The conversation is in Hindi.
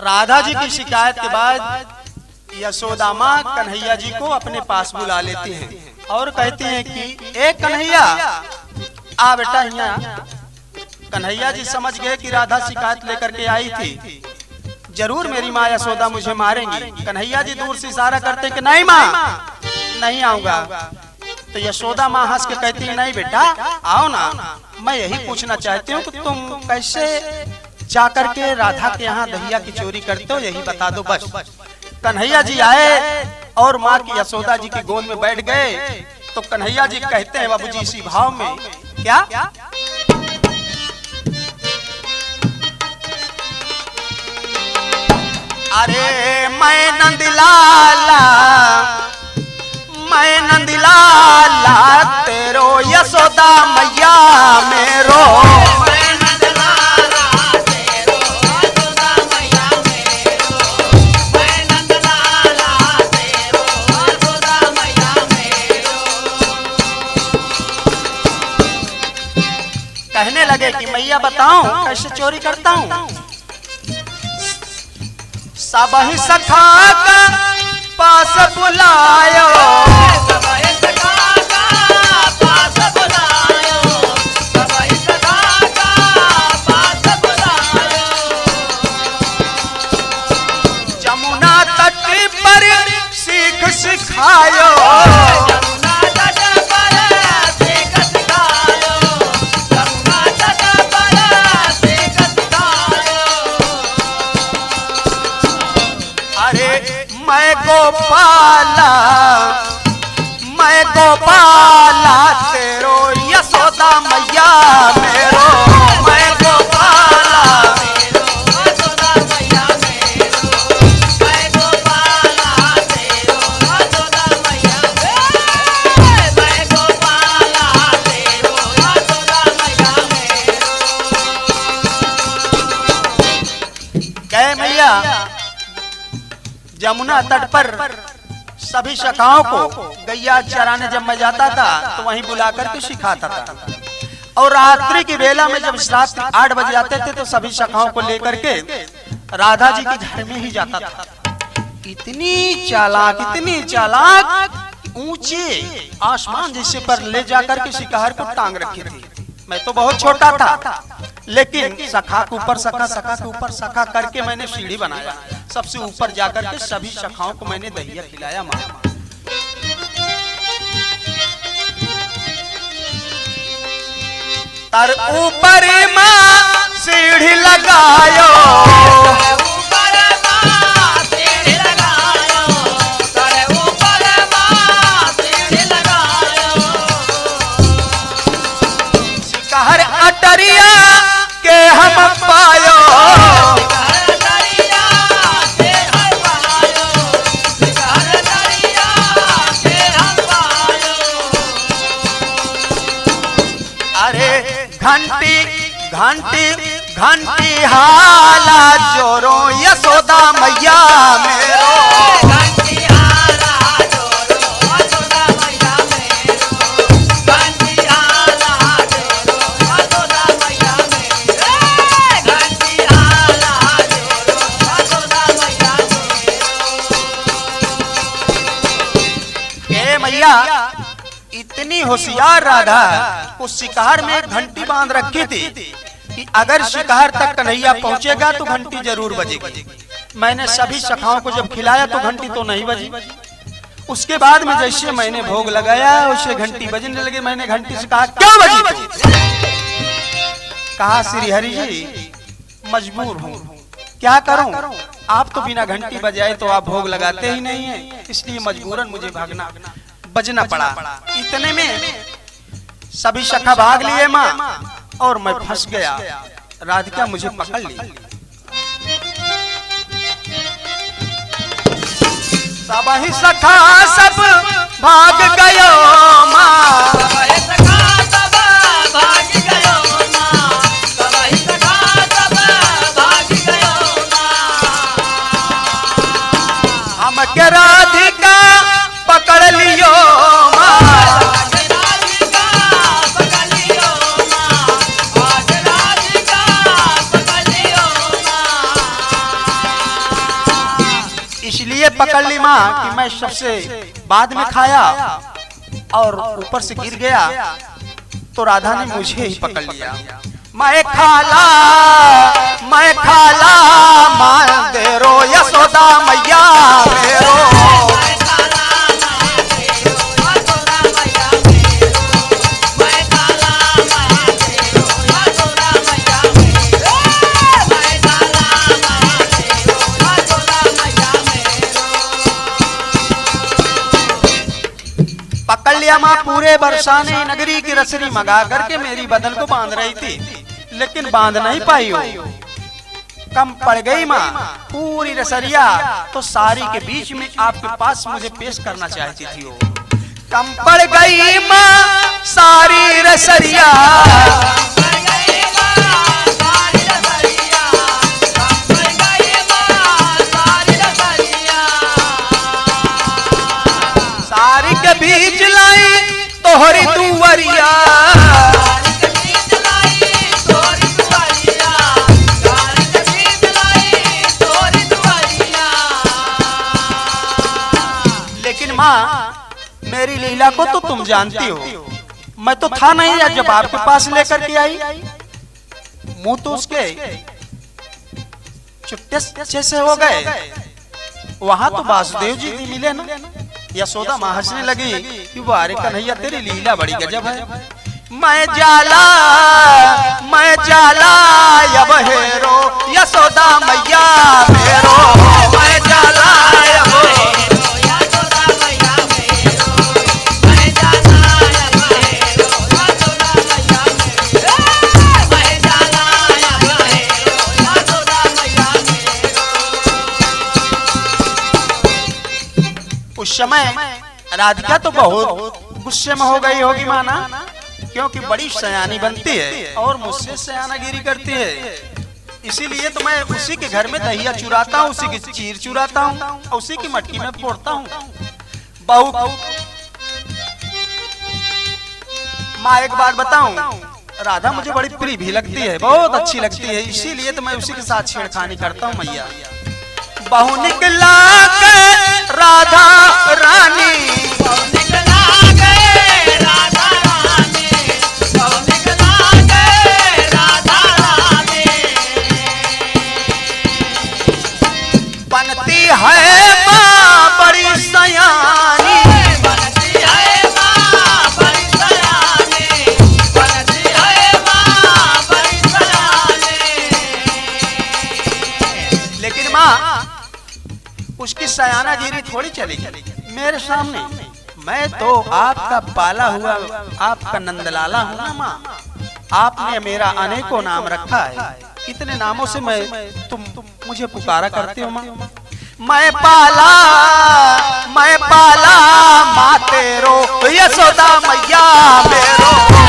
राधा जी की शिकायत के बाद यशोदा माँ कन्हैया जी को अपने पास बुला लेती हैं और कहती हैं कि ए कन्हैया आ बेटा यहाँ। कन्हैया जी समझ गए कि राधा शिकायत लेकर के आई थी, जरूर मेरी माँ यशोदा मुझे मारेंगी। कन्हैया जी दूर से इशारा करते कि नहीं माँ नहीं आऊंगा। तो यशोदा माँ हंस के कहती है नहीं बेटा आओ ना, मैं यही पूछना चाहती हूँ कि तुम कैसे जाकर के राधा के यहाँ दहिया की चोरी करते हो, यही बता दो बस। कन्हैया जी आए और माँ की यशोदा जी की गोद में बैठ गए। तो कन्हैया जी कहते हैं बाबूजी इसी भाव में क्या, अरे मैं नंदलाला तेरो यशोदा मैया मेरो। कहने लगे कि मैया बताऊं कैसे चोरी करता हूं। सब ही सखा का पास बुलायो, जमुना तट पर सीख सिखायो, मैं गोपाला तेरो यशोदा मैया मेरो। मैं गोपाला तेरो यशोदा मैया मेरो, मैं गोपाला तेरो यशोदा मैया मेरो, मैं गोपाला तेरो यशोदा मैया मेरो। कहे मैया जमुना तट पर सभी शाखाओं को गैया चराने जब मैं जाता था तो वहीं बुलाकर के सिखाता था, और रात्रि की बेला में जब रात 8 बज जाते थे तो सभी शाखाओं को लेकर के राधा जी के घर में ही जाता था। इतनी चालाक ऊंचे आसमान जैसे पर ले जाकर के शिकार को टांग रखी थी। मैं तो बहुत छोटा था, लेकिन सखा के ऊपर सखा, सखा के ऊपर सखा करके मैंने सीढ़ी बनाया। सबसे ऊपर जाकर के सभी सखाओं को मैंने दहिया खिलाया। माँ तर ऊपर माँ सीढ़ी लगायो, शिकार अटरिया के हम पायो, घंटी घंटी घंटी हाला जोरो यशोदा मैया मेरो, घंटी हाला जोरो यशोदा मैया मेरो, घंटी हाला जोरो यशोदा मैया मेरो, घंटी हाला जोरो यशोदा मैया मेरो। ए मैया इतनी होशियार राधा उस शिकार में एक घंटी बांध रखी थी कि अगर शिकार तक कन्हैया पहुंचेगा तो घंटी जरूर बजेगी। मैंने सभी सखाओं को जब खिलाया तो घंटी तो नहीं बजी। उसके बाद में जैसे मैंने भोग लगाया उसे घंटी बजने लगी। मैंने घंटी से कहा क्यों बजी? कहा श्री हरि जी मजबूर हूँ, क्या करूं, आप तो बिना घंटी बजाए तो आप भोग लगाते ही नहीं है, इसलिए मजबूरन मुझे बजना पड़ा। इतने में सभी सखा भाग लिए माँ और मैं फंस गया। राधिका मुझे पकड़ ली। सब ही सखा सब भाग गयो माँ, हमके राधिका पकड़ लियो इसलिए पकड़ ली माँ कि मैं सबसे बाद में खाया और ऊपर से गिर गया तो राधा ने मुझे ही पकड़ लिया। मैं खाला मान दे रो यशोदा मैया मेरो। पकड़ लिया माँ। पूरे बरसाने नगरी की रसरी मंगा करके मेरी बदन को बांध रही थी, लेकिन बांध नहीं पाई हो, कम पड़ गई माँ पूरी रसरिया। तो सारी के बीच में आपके पास मुझे पेश करना चाहती थी वो। कम पड़ गई माँ सारी रसरिया, सारी के बीच लाई तोहरी दुवरिया। लेकिन माँ मेरी लीला को तो तुम जानती हो, मैं तो था नहीं यार जब आपके पास लेकर के आई। मुंह तो उसके चुट्टे से हो गए। वहां तो वासुदेव जी भी मिले ना। यशोदा माँ हंसने लगी कि वो अरे कन्हैया तेरी लीला बड़ी गजब है। मैं जाला अब हेरो यशोदा मैया मेरो। मैं जाला उस समय राधिका तो बहुत गुस्से में हो गई होगी माना, क्योंकि बड़ी सयानी बनती है और मुझसे सयानागिरी करती है। इसीलिए तो मैं उसी के घर में दहिया चुराता हूँ, उसी की चीर चुराता हूँ, उसी की मटकी में फोड़ता हूँ। बहू माँ एक बात बताऊं, राधा मुझे बड़ी प्रिय भी लगती है, बहुत अच्छी लगती है। इसीलिए तो मैं उसी के साथ छेड़खानी करता हूँ मैया। बहु निकला के राधा रानी, बहु निकला के राधा रानी, बहु निकला के राधा रानी। बनती है माँ बड़ी सयानी, बनती है माँ बड़ी सयानी, बनती है माँ बड़ी सयानी। लेकिन माँ उसकी सयानागिरी थोड़ी चलेगी मेरे सामने। मैं तो आपका पाला हुआ, आपका नंदलाला हूँ ना माँ। आपने मेरा अनेकों नाम रखा है, इतने नामों से तुम मुझे पुकारा करते हो माँ। मैं पाला माँ तेरो यशोदा मैया मेरो।